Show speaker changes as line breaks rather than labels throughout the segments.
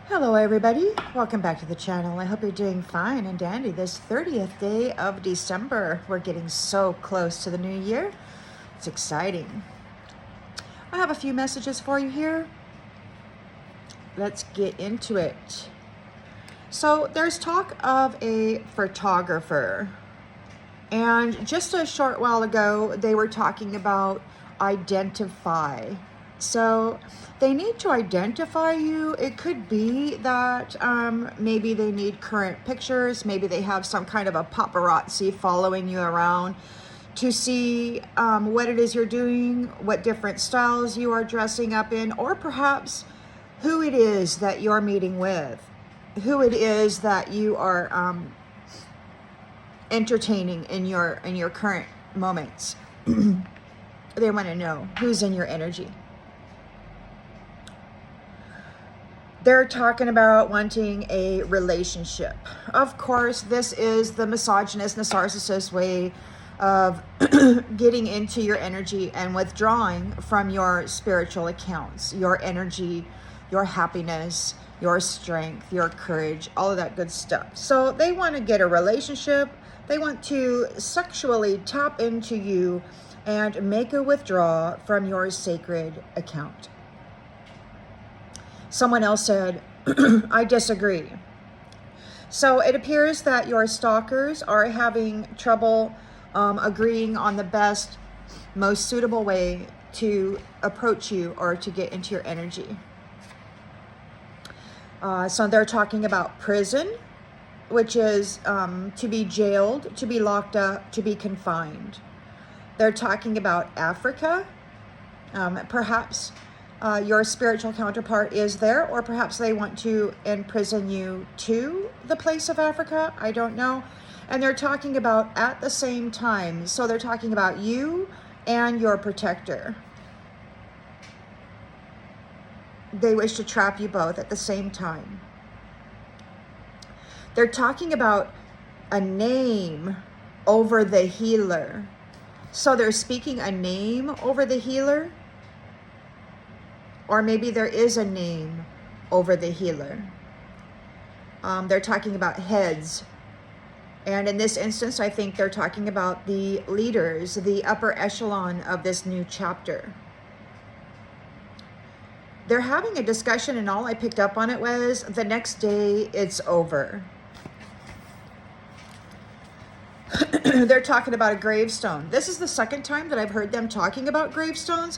Hello everybody, welcome back to the channel. I hope you're doing fine and dandy this 30th day of December. We're getting so close to the new year. It's exciting. I have a few messages for you here. Let's get into it. So there's talk of a photographer, and just a short while ago they were talking about identify. So they need to identify you. It could be that maybe they need current pictures. Maybe they have some kind of a paparazzi following you around to see what it is you're doing, what different styles you are dressing up in, or perhaps who it is that you're meeting with, who it is that you are entertaining in your current moments. They want to know who's in your energy. They're talking about wanting a relationship. Of course, this is the misogynist, narcissist way of getting into your energy and withdrawing from your spiritual accounts, your energy, your happiness, your strength, your courage, all of that good stuff. So they want to get a relationship. They want to sexually tap into you and make a withdrawal from your sacred account. Someone else said, I disagree. So it appears that your stalkers are having trouble agreeing on the best, most suitable way to approach you or to get into your energy. So they're talking about prison, which is to be jailed, to be locked up, to be confined. They're talking about Africa. Perhaps your spiritual counterpart is there, or perhaps they want to imprison you to the place of Africa. I don't know. And they're talking about at the same time. So they're talking about you and your protector. They wish to trap you both at the same time. They're talking about a name over the healer. So they're speaking a name over the healer. Or maybe there is a name over the healer. They're talking about heads. And in this instance, I think they're talking about the leaders, the upper echelon of this new chapter. They're having a discussion, and all I picked up on it was the next day it's over. They're talking about a gravestone. This is the second time that I've heard them talking about gravestones.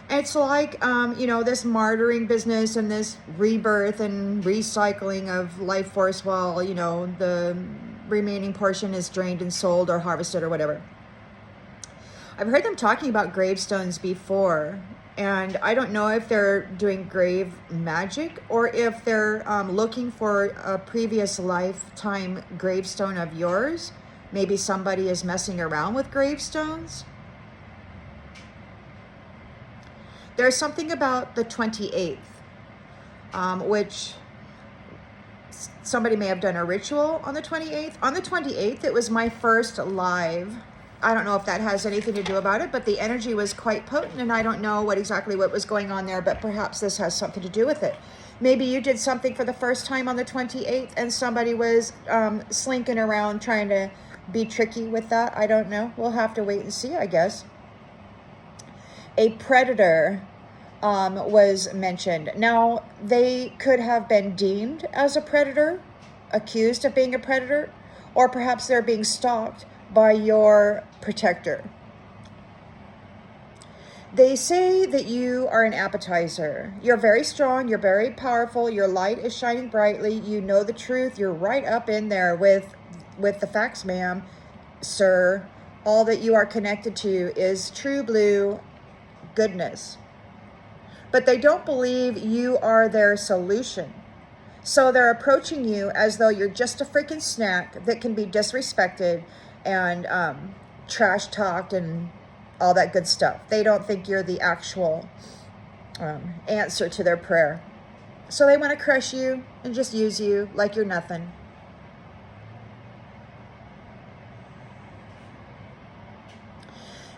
It's like, this martyring business and this rebirth and recycling of life force while, the remaining portion is drained and sold or harvested or whatever. I've heard them talking about gravestones before, and I don't know if they're doing grave magic or if they're looking for a previous lifetime gravestone of yours. Maybe somebody is messing around with gravestones. There's something about the 28th, which somebody may have done a ritual on the 28th. On the 28th, it was my first live. I don't know if that has anything to do about it, but the energy was quite potent, and I don't know exactly what was going on there, but perhaps this has something to do with it. Maybe you did something for the first time on the 28th, and somebody was slinking around trying to be tricky with that. I don't know. We'll have to wait and see, I guess. A predator was mentioned. Now, they could have been deemed as a predator, accused of being a predator, or perhaps they're being stalked by your protector. They say that you are an appetizer. You're very strong, you're very powerful, your light is shining brightly, you know the truth, you're right up in there with the facts, ma'am, sir. All that you are connected to is true blue goodness. But they don't believe you are their solution. So they're approaching you as though you're just a freaking snack that can be disrespected and trash talked and all that good stuff. They don't think you're the actual answer to their prayer. So they want to crush you and just use you like you're nothing.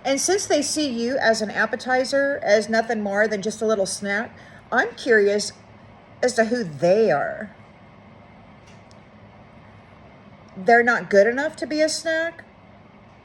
And since they see you as an appetizer, as nothing more than just a little snack, I'm curious as to who they are. They're not good enough to be a snack.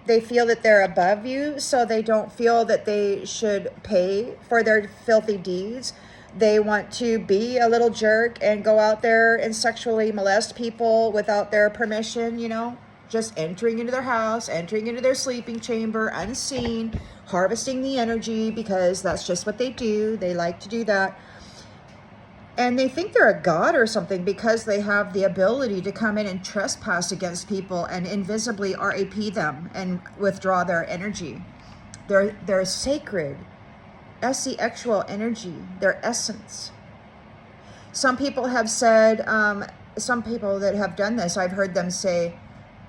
They feel that they're above you, so they don't feel that they should pay for their filthy deeds. They want to be a little jerk and go out there and sexually molest people without their permission, you know, just entering into their house, entering into their sleeping chamber, unseen, harvesting the energy, because that's just what they do. They like to do that. And they think they're a god or something because they have the ability to come in and trespass against people and invisibly RAP them and withdraw their energy. They're sacred, actual energy, their essence. Some people have said, some people that have done this, I've heard them say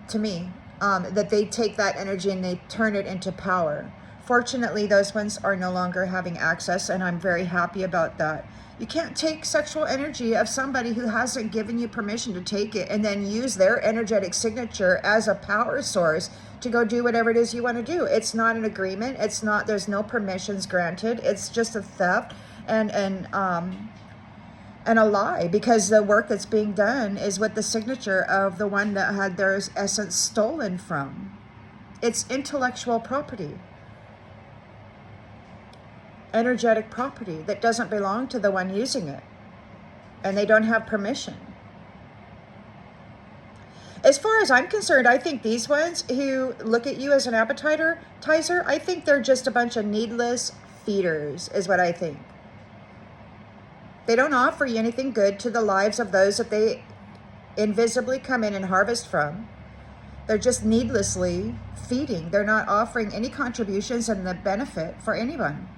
to me, that they take that energy and they turn it into power. Fortunately, those ones are no longer having access, and I'm very happy about that. You can't take sexual energy of somebody who hasn't given you permission to take it and then use their energetic signature as a power source to go do whatever it is you want to do. It's not an agreement. It's not, there's no permissions granted. It's just a theft and a lie, because the work that's being done is with the signature of the one that had their essence stolen from. It's intellectual property. Energetic property that doesn't belong to the one using it, and they don't have permission. As far as I'm concerned, I think these ones who look at you as an appetizer, I think they're just a bunch of needless feeders, is what I think. They don't offer you anything good to the lives of those that they invisibly come in and harvest from. They're just needlessly feeding. They're not offering any contributions and the benefit for anyone.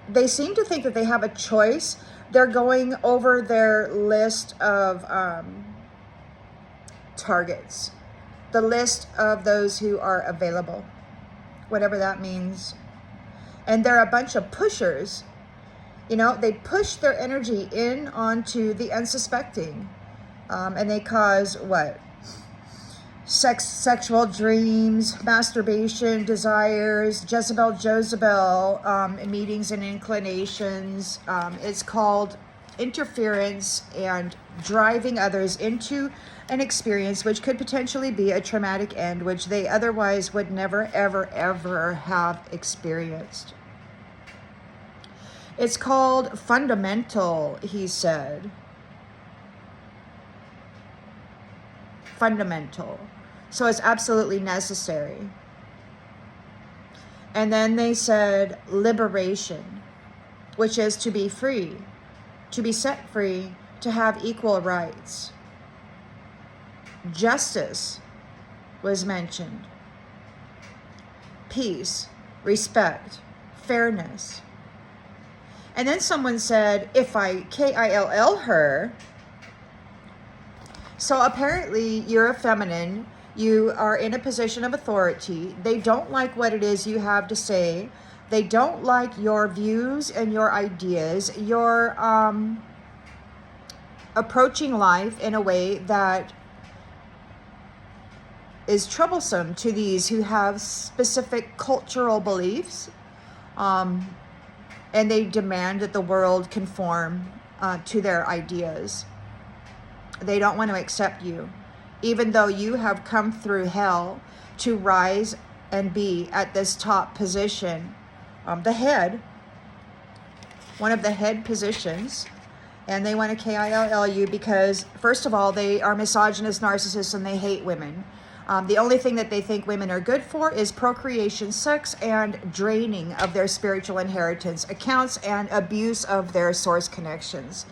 They seem to think that they have a choice. They're going over their list of targets, the list of those who are available, whatever that means. And they're a bunch of pushers. You know, they push their energy in onto the unsuspecting, and they cause what? Sexual dreams, masturbation, desires, Jezebel, meetings and inclinations. It's called interference and driving others into an experience which could potentially be a traumatic end, which they otherwise would never, ever, ever have experienced. It's called fundamental, he said. Fundamental. So it's absolutely necessary. And then they said liberation, which is to be free, to be set free, to have equal rights. Justice was mentioned. Peace, respect, fairness. And then someone said, if I KILL her, so apparently you're a feminine, you are in a position of authority. They don't like what it is you have to say. They don't like your views and your ideas. You're approaching life in a way that is troublesome to these who have specific cultural beliefs. And they demand that the world conform to their ideas. They don't want to accept you, even though you have come through hell to rise and be at this top position, the head, one of the head positions. And they want to KILL you because, first of all, they are misogynist narcissists and they hate women. The only thing that they think women are good for is procreation, sex, and draining of their spiritual inheritance accounts and abuse of their source connections.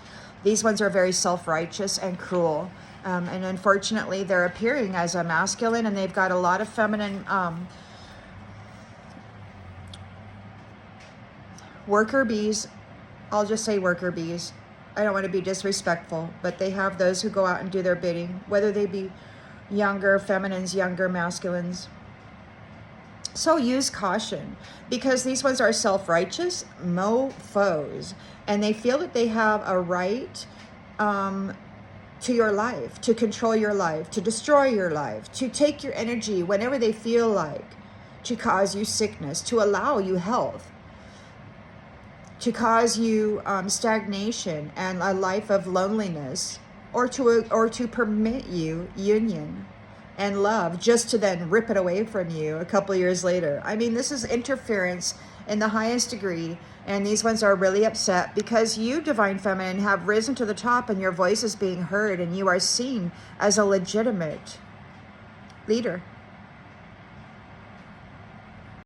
These ones are very self-righteous and cruel. And unfortunately, they're appearing as a masculine, and they've got a lot of feminine worker bees. I'll just say worker bees. I don't want to be disrespectful, but they have those who go out and do their bidding, whether they be younger feminines, younger masculines. So use caution, because these ones are self-righteous mofos, and they feel that they have a right to your life, to control your life, to destroy your life, to take your energy whenever they feel like, to cause you sickness, to allow you health. to cause you stagnation and a life of loneliness, or to permit you union and love, just to then rip it away from you a couple years later. I mean, this is interference in the highest degree, and these ones are really upset because you, Divine Feminine, have risen to the top and your voice is being heard and you are seen as a legitimate leader.